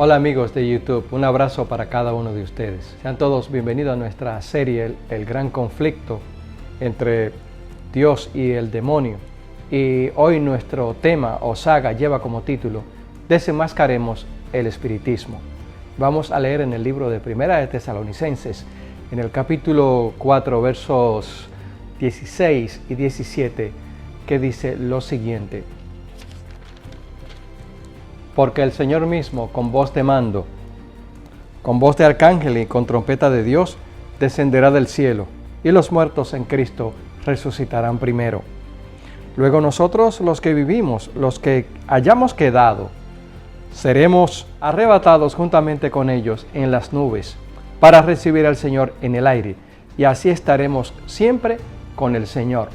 Hola amigos de YouTube, un abrazo para cada uno de ustedes. Sean todos bienvenidos a nuestra serie El gran conflicto entre Dios y el demonio. Y hoy nuestro tema o saga lleva como título Desenmascaremos el espiritismo. Vamos a leer en el libro de Primera de Tesalonicenses, en el capítulo 4, versos 16 y 17, que dice lo siguiente: Porque el Señor mismo, con voz de mando, con voz de arcángel y con trompeta de Dios, descenderá del cielo, y los muertos en Cristo resucitarán primero. Luego nosotros, los que vivimos, los que hayamos quedado, seremos arrebatados juntamente con ellos en las nubes, para recibir al Señor en el aire, y así estaremos siempre con el Señor.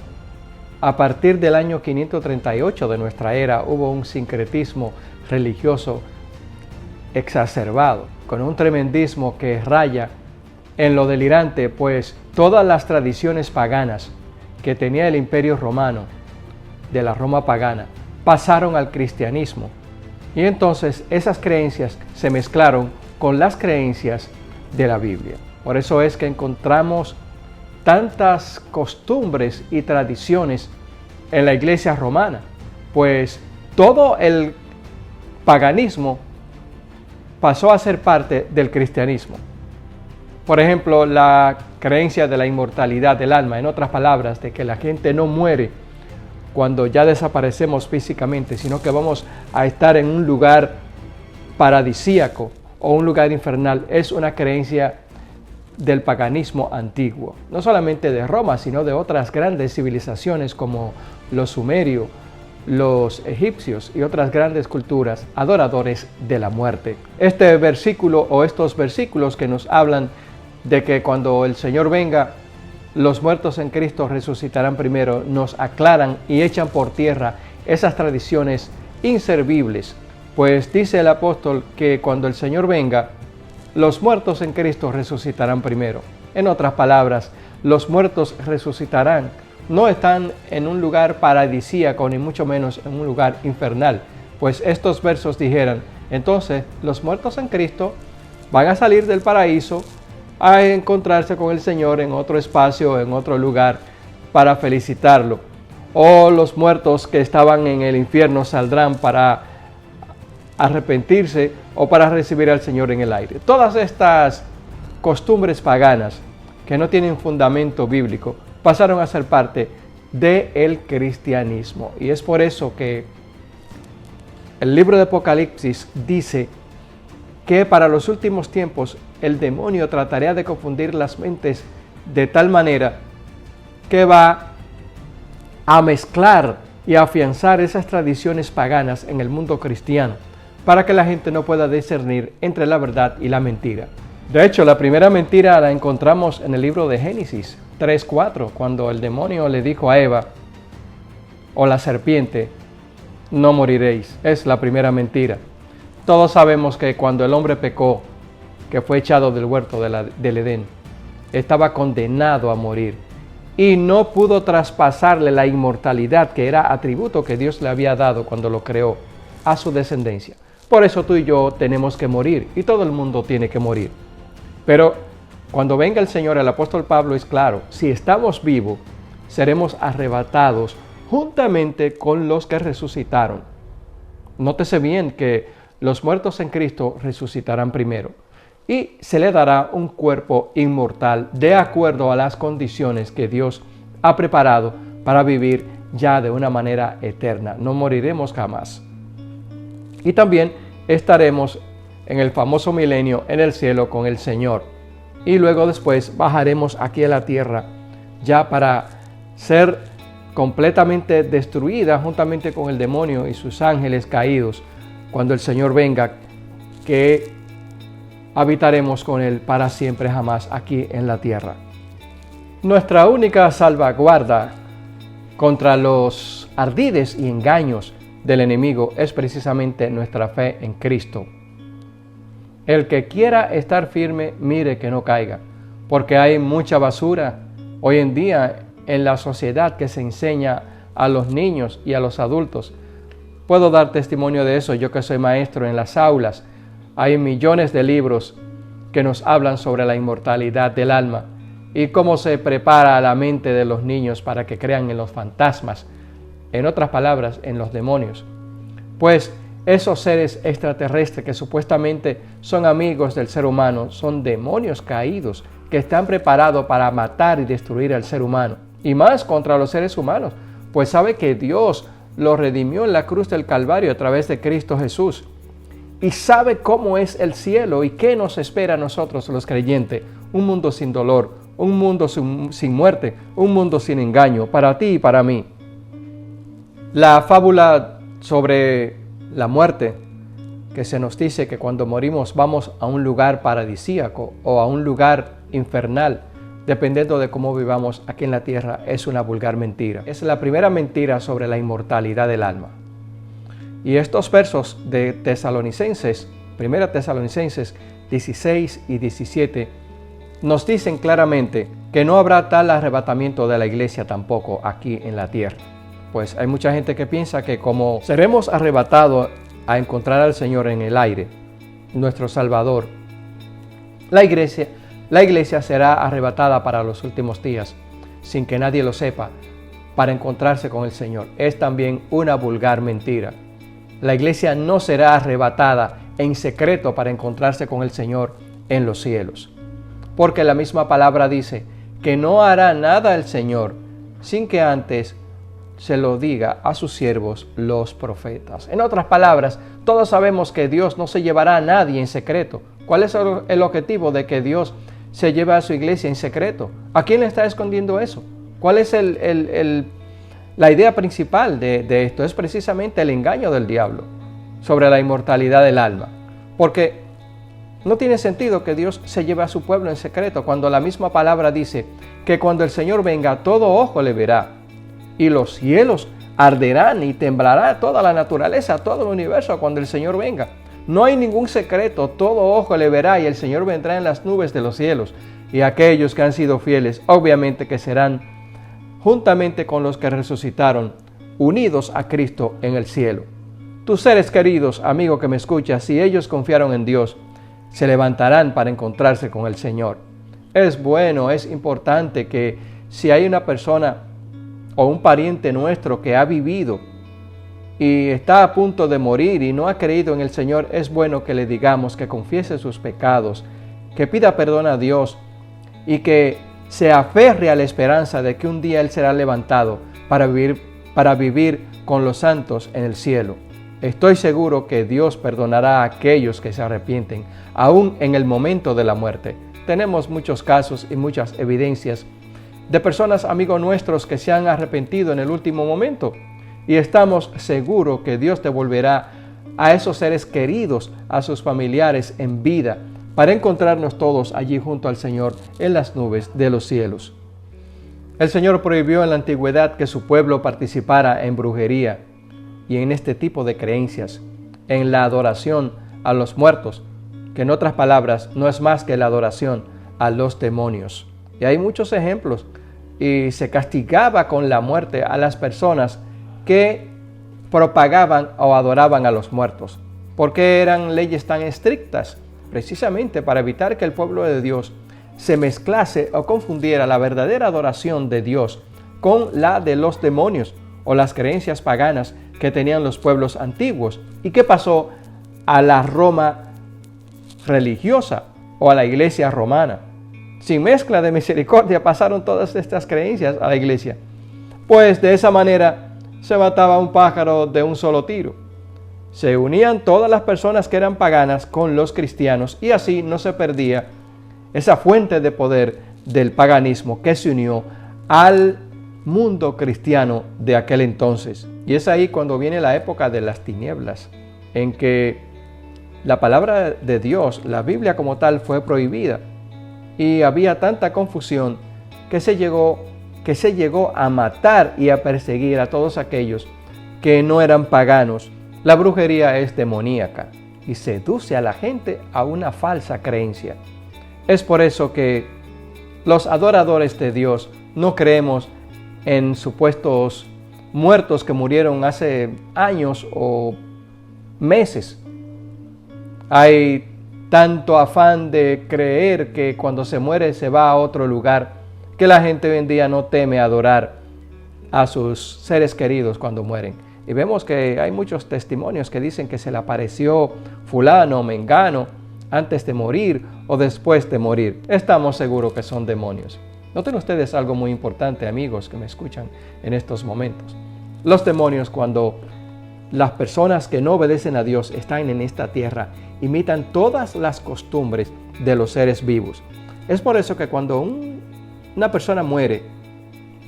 A partir del año 538 de nuestra era hubo un sincretismo religioso exacerbado, con un tremendismo que raya en lo delirante, pues todas las tradiciones paganas que tenía el Imperio Romano, de la Roma pagana, pasaron al cristianismo, y entonces esas creencias se mezclaron con las creencias de la Biblia. Por eso es que encontramos tantas costumbres y tradiciones en la iglesia romana, pues todo el paganismo pasó a ser parte del cristianismo. Por ejemplo, la creencia de la inmortalidad del alma, en otras palabras, de que la gente no muere cuando ya desaparecemos físicamente, sino que vamos a estar en un lugar paradisíaco o un lugar infernal, es una creencia del paganismo antiguo, no solamente de Roma, sino de otras grandes civilizaciones como los sumerios, los egipcios y otras grandes culturas adoradores de la muerte. Este versículo o estos versículos que nos hablan de que cuando el Señor venga, los muertos en Cristo resucitarán primero, nos aclaran y echan por tierra esas tradiciones inservibles, pues dice el apóstol que cuando el Señor venga, los muertos en Cristo resucitarán primero. En otras palabras, los muertos resucitarán. No están en un lugar paradisíaco, ni mucho menos en un lugar infernal, pues estos versos dijeran, entonces los muertos en Cristo van a salir del paraíso a encontrarse con el Señor en otro espacio, en otro lugar, para felicitarlo. O los muertos que estaban en el infierno saldrán para arrepentirse o para recibir al Señor en el aire. Todas estas costumbres paganas que no tienen fundamento bíblico pasaron a ser parte del cristianismo. Y es por eso que el libro de Apocalipsis dice que para los últimos tiempos el demonio trataría de confundir las mentes de tal manera que va a mezclar y a afianzar esas tradiciones paganas en el mundo cristiano, para que la gente no pueda discernir entre la verdad y la mentira. De hecho, la primera mentira la encontramos en el libro de Génesis 3:4, cuando el demonio le dijo a Eva, o la serpiente, no moriréis. Es la primera mentira. Todos sabemos que cuando el hombre pecó, que fue echado del huerto del Edén, estaba condenado a morir y no pudo traspasarle la inmortalidad, que era atributo que Dios le había dado cuando lo creó, a su descendencia. Por eso tú y yo tenemos que morir, y todo el mundo tiene que morir. Pero cuando venga el Señor, el apóstol Pablo es claro: si estamos vivos, seremos arrebatados juntamente con los que resucitaron. Nótese bien que los muertos en Cristo resucitarán primero, y se le dará un cuerpo inmortal de acuerdo a las condiciones que Dios ha preparado para vivir ya de una manera eterna. No moriremos jamás. Y también estaremos en el famoso milenio en el cielo con el Señor. Y luego después bajaremos aquí a la tierra ya para ser completamente destruida juntamente con el demonio y sus ángeles caídos cuando el Señor venga, que habitaremos con Él para siempre jamás aquí en la tierra. Nuestra única salvaguarda contra los ardides y engaños del enemigo es precisamente nuestra fe en Cristo. El que quiera estar firme, mire que no caiga, porque hay mucha basura hoy en día en la sociedad que se enseña a los niños y a los adultos. Puedo dar testimonio de eso, yo que soy maestro en las aulas. Hay millones de libros que nos hablan sobre la inmortalidad del alma y cómo se prepara la mente de los niños para que crean en los fantasmas, en otras palabras, en los demonios. Pues esos seres extraterrestres que supuestamente son amigos del ser humano son demonios caídos que están preparados para matar y destruir al ser humano, y más contra los seres humanos, pues sabe que Dios lo redimió en la cruz del Calvario a través de Cristo Jesús, y sabe cómo es el cielo y qué nos espera a nosotros los creyentes: un mundo sin dolor, un mundo sin muerte, un mundo sin engaño, para ti y para mí. La fábula sobre la muerte, que se nos dice que cuando morimos vamos a un lugar paradisíaco o a un lugar infernal, dependiendo de cómo vivamos aquí en la tierra, es una vulgar mentira. Es la primera mentira sobre la inmortalidad del alma. Y estos versos de Tesalonicenses, 1 Tesalonicenses 16 y 17, nos dicen claramente que no habrá tal arrebatamiento de la iglesia tampoco aquí en la tierra. Pues hay mucha gente que piensa que como seremos arrebatados a encontrar al Señor en el aire, nuestro Salvador, la iglesia será arrebatada para los últimos días, sin que nadie lo sepa, para encontrarse con el Señor. Es también una vulgar mentira. La iglesia no será arrebatada en secreto para encontrarse con el Señor en los cielos, porque la misma palabra dice que no hará nada el Señor sin que antes se lo diga a sus siervos los profetas. En otras palabras, todos sabemos que Dios no se llevará a nadie en secreto. ¿Cuál es el objetivo de que Dios se lleve a su iglesia en secreto? ¿A quién le está escondiendo eso? ¿Cuál es la idea principal de esto? Es precisamente el engaño del diablo sobre la inmortalidad del alma. Porque no tiene sentido que Dios se lleve a su pueblo en secreto cuando la misma palabra dice que cuando el Señor venga todo ojo le verá y los cielos arderán y temblará toda la naturaleza, todo el universo cuando el Señor venga. No hay ningún secreto, todo ojo le verá y el Señor vendrá en las nubes de los cielos, y aquellos que han sido fieles obviamente que serán juntamente con los que resucitaron, unidos a Cristo en el cielo. Tus seres queridos, amigo que me escuchas, si ellos confiaron en Dios, se levantarán para encontrarse con el Señor. Es bueno, es importante que si hay una persona o un pariente nuestro que ha vivido y está a punto de morir y no ha creído en el Señor, es bueno que le digamos que confiese sus pecados, que pida perdón a Dios y que se aferre a la esperanza de que un día Él será levantado para vivir con los santos en el cielo. Estoy seguro que Dios perdonará a aquellos que se arrepienten, aún en el momento de la muerte. Tenemos muchos casos y muchas evidencias de personas, amigos nuestros, que se han arrepentido en el último momento, y estamos seguros que Dios devolverá a esos seres queridos, a sus familiares en vida, para encontrarnos todos allí junto al Señor en las nubes de los cielos. El Señor prohibió en la antigüedad que su pueblo participara en brujería y en este tipo de creencias, en la adoración a los muertos, que en otras palabras no es más que la adoración a los demonios. Y hay muchos ejemplos, y se castigaba con la muerte a las personas que propagaban o adoraban a los muertos. ¿Por qué eran leyes tan estrictas? Precisamente para evitar que el pueblo de Dios se mezclase o confundiera la verdadera adoración de Dios con la de los demonios o las creencias paganas que tenían los pueblos antiguos. ¿Y qué pasó a la Roma religiosa o a la iglesia romana? Sin mezcla de misericordia pasaron todas estas creencias a la iglesia. Pues de esa manera se mataba un pájaro de un solo tiro. Se unían todas las personas que eran paganas con los cristianos y así no se perdía esa fuente de poder del paganismo que se unió al mundo cristiano de aquel entonces. Y es ahí cuando viene la época de las tinieblas, en que la palabra de Dios, la Biblia como tal, fue prohibida. Y había tanta confusión que se llegó a matar y a perseguir a todos aquellos que no eran paganos. La brujería es demoníaca y seduce a la gente a una falsa creencia. Es por eso que los adoradores de Dios no creemos en supuestos muertos que murieron hace años o meses. Hay tanto afán de creer que cuando se muere se va a otro lugar, que la gente hoy en día no teme adorar a sus seres queridos cuando mueren. Y vemos que hay muchos testimonios que dicen que se le apareció fulano o mengano antes de morir o después de morir. Estamos seguros que son demonios. Noten ustedes algo muy importante, amigos que me escuchan en estos momentos. Los demonios, cuando las personas que no obedecen a Dios están en esta tierra, imitan todas las costumbres de los seres vivos. Es por eso que cuando una persona muere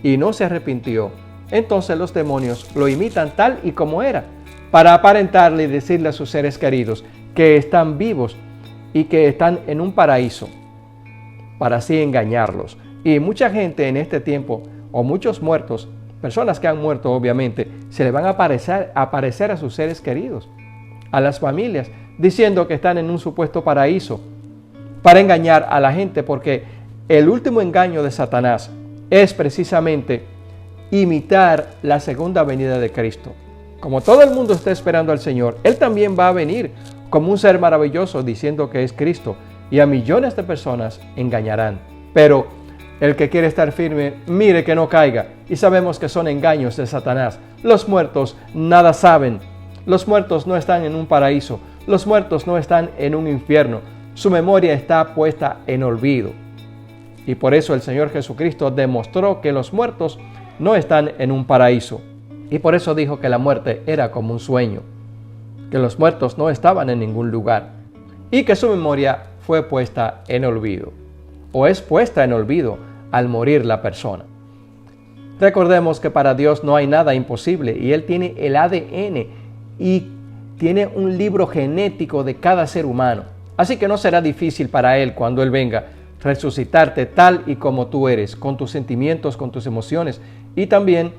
y no se arrepintió, entonces los demonios lo imitan tal y como era, para aparentarle y decirle a sus seres queridos que están vivos y que están en un paraíso, para así engañarlos. Y mucha gente en este tiempo, o muchos muertos, personas que han muerto obviamente, se le van a aparecer a sus seres queridos, a las familias, diciendo que están en un supuesto paraíso, para engañar a la gente, porque el último engaño de Satanás es precisamente imitar la segunda venida de Cristo. Como todo el mundo está esperando al Señor, Él también va a venir como un ser maravilloso diciendo que es Cristo, y a millones de personas engañarán. Pero el que quiere estar firme, mire que no caiga. Y sabemos que son engaños de Satanás. Los muertos nada saben. Los muertos no están en un paraíso. Los muertos no están en un infierno. Su memoria está puesta en olvido. Y por eso el Señor Jesucristo demostró que los muertos no están en un paraíso. Y por eso dijo que la muerte era como un sueño, que los muertos no estaban en ningún lugar y que su memoria fue puesta en olvido, o es puesta en olvido al morir la persona. Recordemos que para Dios no hay nada imposible y Él tiene el ADN y tiene un libro genético de cada ser humano. Así que no será difícil para Él cuando Él venga resucitarte tal y como tú eres, con tus sentimientos, con tus emociones. Y también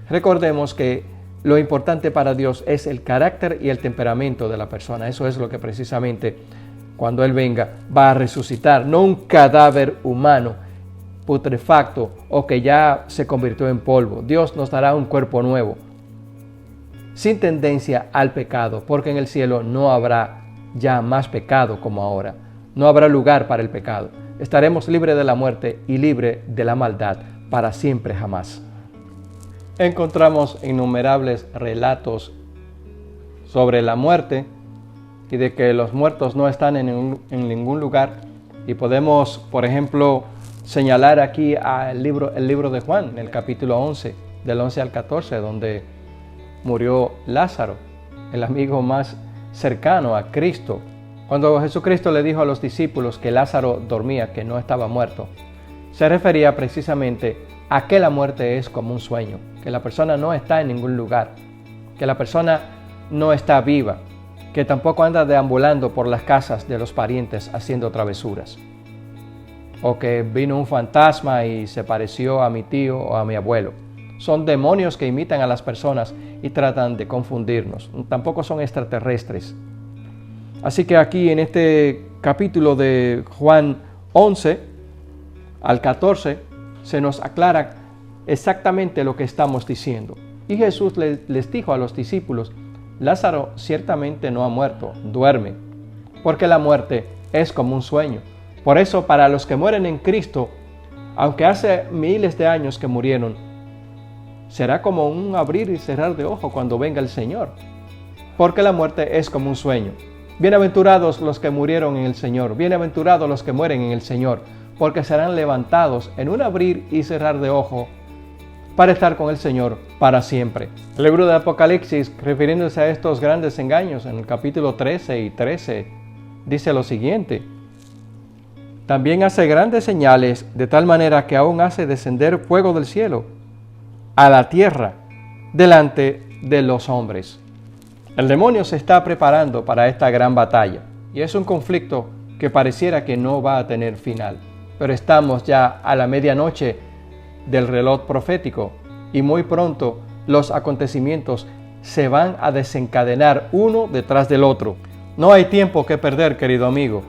recordemos que lo importante para Dios es el carácter y el temperamento de la persona. Eso es lo que precisamente cuando Él venga va a resucitar, no un cadáver humano putrefacto o que ya se convirtió en polvo. Dios nos dará un cuerpo nuevo, sin tendencia al pecado, porque en el cielo no habrá ya más pecado como ahora. No habrá lugar para el pecado. Estaremos libres de la muerte y libres de la maldad para siempre jamás. Encontramos innumerables relatos sobre la muerte y de que los muertos no están en ningún lugar. Y podemos, por ejemplo, señalar aquí el libro de Juan, en el capítulo 11, del 11 al 14, donde murió Lázaro, el amigo más cercano a Cristo. Cuando Jesucristo le dijo a los discípulos que Lázaro dormía, que no estaba muerto, se refería precisamente a que la muerte es como un sueño, que la persona no está en ningún lugar, que la persona no está viva, que tampoco anda deambulando por las casas de los parientes haciendo travesuras, o que vino un fantasma y se pareció a mi tío o a mi abuelo. Son demonios que imitan a las personas y tratan de confundirnos. Tampoco son extraterrestres. Así que aquí en este capítulo de Juan 11 al 14 se nos aclara exactamente lo que estamos diciendo. Y Jesús les dijo a los discípulos: Lázaro ciertamente no ha muerto, duerme, porque la muerte es como un sueño. Por eso para los que mueren en Cristo, aunque hace miles de años que murieron, será como un abrir y cerrar de ojo cuando venga el Señor, porque la muerte es como un sueño. Bienaventurados los que murieron en el Señor, bienaventurados los que mueren en el Señor, porque serán levantados en un abrir y cerrar de ojo para estar con el Señor para siempre. El libro de Apocalipsis, refiriéndose a estos grandes engaños, en el capítulo 13 y 13, dice lo siguiente: también hace grandes señales, de tal manera que aún hace descender fuego del cielo a la tierra delante de los hombres. El demonio se está preparando para esta gran batalla y es un conflicto que pareciera que no va a tener final. Pero estamos ya a la medianoche del reloj profético y muy pronto los acontecimientos se van a desencadenar uno detrás del otro. No hay tiempo que perder, querido amigo.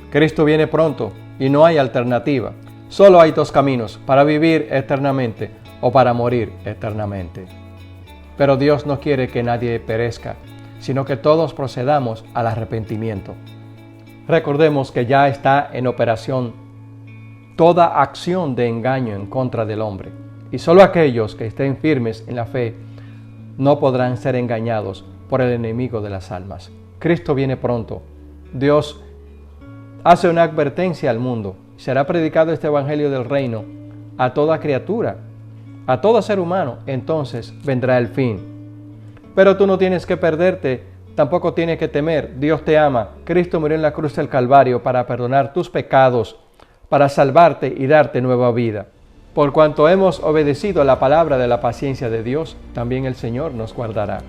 Cristo viene pronto y no hay alternativa. Solo hay dos caminos: para vivir eternamente o para morir eternamente. Pero Dios no quiere que nadie perezca, sino que todos procedamos al arrepentimiento. Recordemos que ya está en operación toda acción de engaño en contra del hombre, y solo aquellos que estén firmes en la fe no podrán ser engañados por el enemigo de las almas. Cristo viene pronto. Dios hace una advertencia al mundo. Será predicado este evangelio del reino a toda criatura, a todo ser humano. Entonces vendrá el fin. Pero tú no tienes que perderte, tampoco tienes que temer. Dios te ama. Cristo murió en la cruz del Calvario para perdonar tus pecados, para salvarte y darte nueva vida. Por cuanto hemos obedecido a la palabra de la paciencia de Dios, también el Señor nos guardará.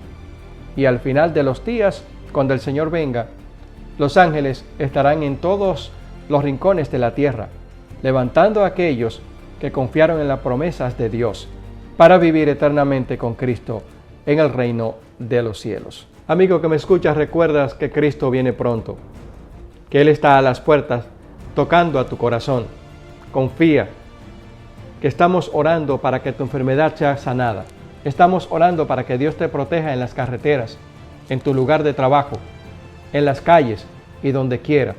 Y al final de los días, cuando el Señor venga, los ángeles estarán en todos los rincones de la tierra, levantando a aquellos que confiaron en las promesas de Dios para vivir eternamente con Cristo en el reino de los cielos. Amigo que me escuchas, recuerdas que Cristo viene pronto, que Él está a las puertas tocando a tu corazón. Confía que estamos orando para que tu enfermedad sea sanada. Estamos orando para que Dios te proteja en las carreteras, en tu lugar de trabajo, en las calles y donde quiera.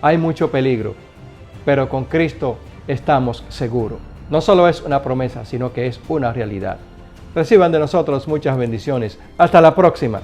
Hay mucho peligro, pero con Cristo estamos seguros. No solo es una promesa, sino que es una realidad. Reciban de nosotros muchas bendiciones. Hasta la próxima.